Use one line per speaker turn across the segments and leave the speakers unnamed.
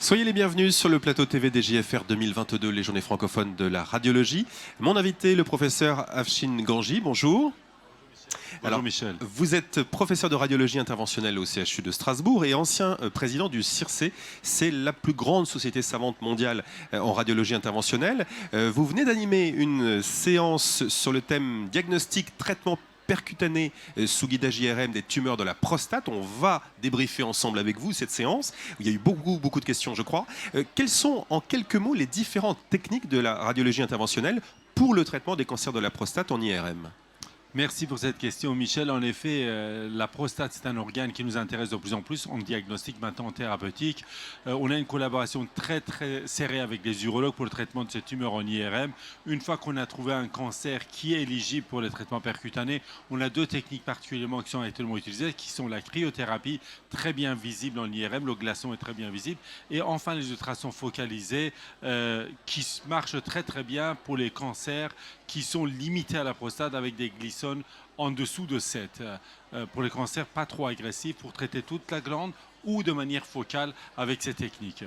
Soyez les bienvenus sur le plateau TV des JFR 2022, les journées francophones de la radiologie. Mon invité, le professeur Afshin Ganji, bonjour.
Bonjour Michel.
Vous êtes professeur de radiologie interventionnelle au CHU de Strasbourg et ancien président du CIRSE. C'est la plus grande société savante mondiale en radiologie interventionnelle. Vous venez d'animer une séance sur le thème diagnostic, traitement percutané sous guidage IRM des tumeurs de la prostate. On va débriefer ensemble avec vous cette séance. Il y a eu beaucoup de questions, je crois. Quelles sont, en quelques mots, les différentes techniques de la radiologie interventionnelle pour le traitement des cancers de la prostate en IRM ?
Merci pour cette question, Michel. En effet, la prostate, c'est un organe qui nous intéresse de plus en plus en diagnostic, maintenant en thérapeutique. On a une collaboration très serrée avec les urologues pour le traitement de ces tumeurs en IRM. Une fois qu'on a trouvé un cancer qui est éligible pour le traitement percutané, on a deux techniques particulièrement qui sont actuellement utilisées, qui sont la cryothérapie, très bien visible en IRM, le glaçon est très bien visible, et enfin les ultrasons focalisés, qui marchent très bien pour les cancers qui sont limités à la prostate avec des glissons en dessous de 7. Pour les cancers pas trop agressifs, pour traiter toute la glande ou de manière focale avec ces techniques.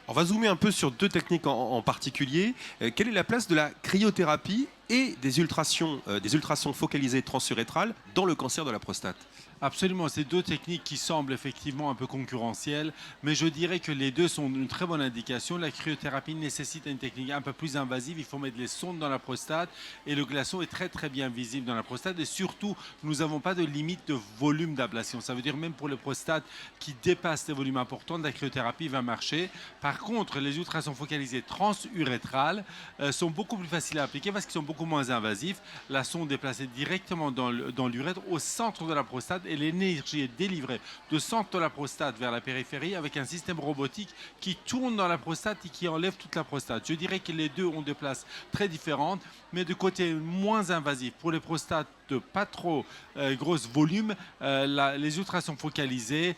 On va zoomer un peu sur deux techniques en particulier. Quelle est la place de la cryothérapie et des ultrasons focalisés transurétrales dans le cancer de la prostate ?
Absolument, c'est deux techniques qui semblent effectivement un peu concurrentielles, mais je dirais que les deux sont une très bonne indication. La cryothérapie nécessite une technique un peu plus invasive, il faut mettre les sondes dans la prostate et le glaçon est très bien visible dans la prostate et surtout, nous n'avons pas de limite de volume d'ablation. Ça veut dire même pour les prostates qui dépassent des volumes importants, la cryothérapie va marcher. Par contre, les ultrasons focalisés transurétrales sont beaucoup plus faciles à appliquer parce qu'ils sont beaucoup moins invasifs. La sonde est placée directement dans l'urètre au centre de la prostate et l'énergie est délivrée de centre de la prostate vers la périphérie avec un système robotique qui tourne dans la prostate et qui enlève toute la prostate. Je dirais que les deux ont des places très différentes, mais de côté moins invasif. Pour les prostates de pas trop gros volume, les ultrasons focalisés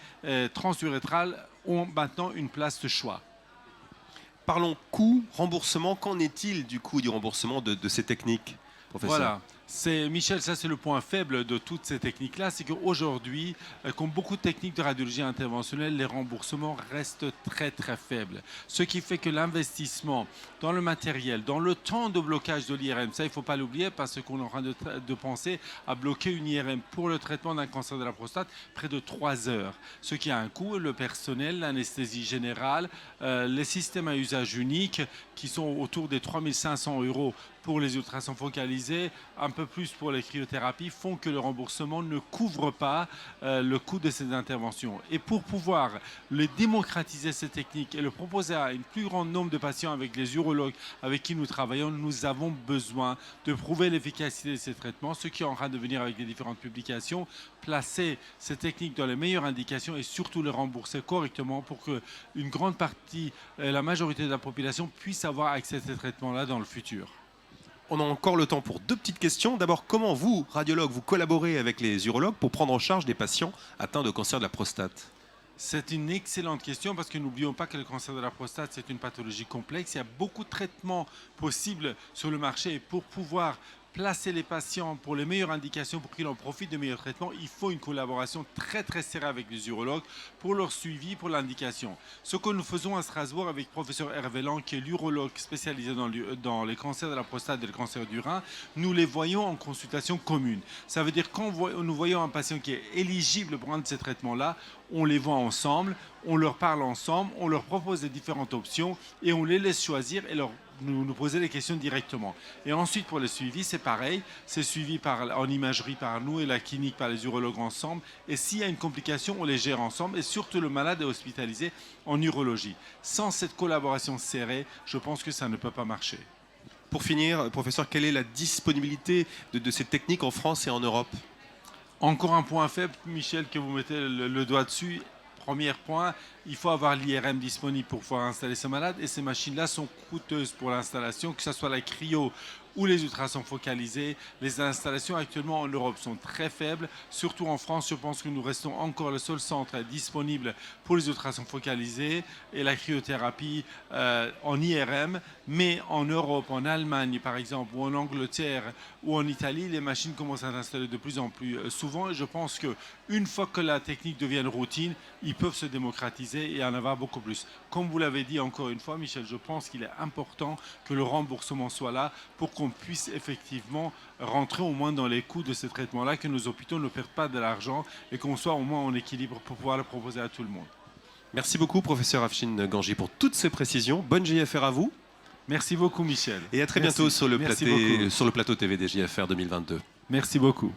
transurétrales ont maintenant une place de choix.
Parlons coût, remboursement. Qu'en est-il du coût du remboursement de ces techniques, professeur ?
Voilà. Michel, ça c'est le point faible de toutes ces techniques-là, c'est qu'aujourd'hui, comme beaucoup de techniques de radiologie interventionnelle, les remboursements restent très faibles. Ce qui fait que l'investissement dans le matériel, dans le temps de blocage de l'IRM, ça il ne faut pas l'oublier parce qu'on est en train de penser à bloquer une IRM pour le traitement d'un cancer de la prostate près de 3 heures. Ce qui a un coût, le personnel, l'anesthésie générale, les systèmes à usage unique qui sont autour des 3 500 € pour les ultrasons focalisés, un peu plus pour les cryothérapies, font que le remboursement ne couvre pas le coût de ces interventions. Et pour pouvoir démocratiser ces techniques et le proposer à un plus grand nombre de patients avec les urologues avec qui nous travaillons, nous avons besoin de prouver l'efficacité de ces traitements, ce qui est en train de venir avec les différentes publications, placer ces techniques dans les meilleures indications et surtout les rembourser correctement pour qu'une grande partie, la majorité de la population puisse avoir accès à ces traitements-là dans le futur.
On a encore le temps pour deux petites questions. D'abord, comment vous, radiologue, vous collaborez avec les urologues pour prendre en charge des patients atteints de cancer de la prostate ?
C'est une excellente question parce que n'oublions pas que le cancer de la prostate, c'est une pathologie complexe. Il y a beaucoup de traitements possibles sur le marché et pour pouvoir placer les patients pour les meilleures indications, pour qu'ils en profitent de meilleurs traitements, il faut une collaboration très serrée avec les urologues pour leur suivi, pour l'indication. Ce que nous faisons à Strasbourg avec le professeur Hervé Lang, qui est l'urologue spécialisé dans les cancers de la prostate et le cancer du rein, nous les voyons en consultation commune. Ça veut dire quand nous voyons un patient qui est éligible pour un de ces traitements-là, on les voit ensemble, on leur parle ensemble, on leur propose des différentes options et on les laisse choisir et nous poser les questions directement. Et ensuite, pour le suivi, c'est pareil. C'est suivi en imagerie par nous et la clinique par les urologues ensemble. Et s'il y a une complication, on les gère ensemble. Et surtout, le malade est hospitalisé en urologie. Sans cette collaboration serrée, je pense que ça ne peut pas marcher.
Pour finir, professeur, quelle est la disponibilité de ces techniques en France et en Europe ?
Encore un point faible, Michel, que vous mettez le doigt dessus. Premier point, il faut avoir l'IRM disponible pour pouvoir installer ces malades et ces machines-là sont coûteuses pour l'installation, que ce soit la cryo ou les ultrasons focalisés. Les installations actuellement en Europe sont très faibles, surtout en France. Je pense que nous restons encore le seul centre disponible pour les ultrasons focalisés et la cryothérapie en IRM. Mais en Europe, en Allemagne par exemple, ou en Angleterre ou en Italie, les machines commencent à s'installer de plus en plus souvent. Et je pense qu'une fois que la technique devient routine, ils peuvent se démocratiser et en avoir beaucoup plus. Comme vous l'avez dit encore une fois, Michel, je pense qu'il est important que le remboursement soit là pour qu'on puisse effectivement rentrer au moins dans les coûts de ces traitements-là, que nos hôpitaux ne perdent pas de l'argent et qu'on soit au moins en équilibre pour pouvoir le proposer à tout le monde.
Merci beaucoup, professeur Afshin Ganji, pour toutes ces précisions. Bonne JFR à vous.
Merci beaucoup, Michel.
Et à très
Merci.
bientôt sur le
Merci beaucoup.
plateau TV des JFR 2022.
Merci beaucoup.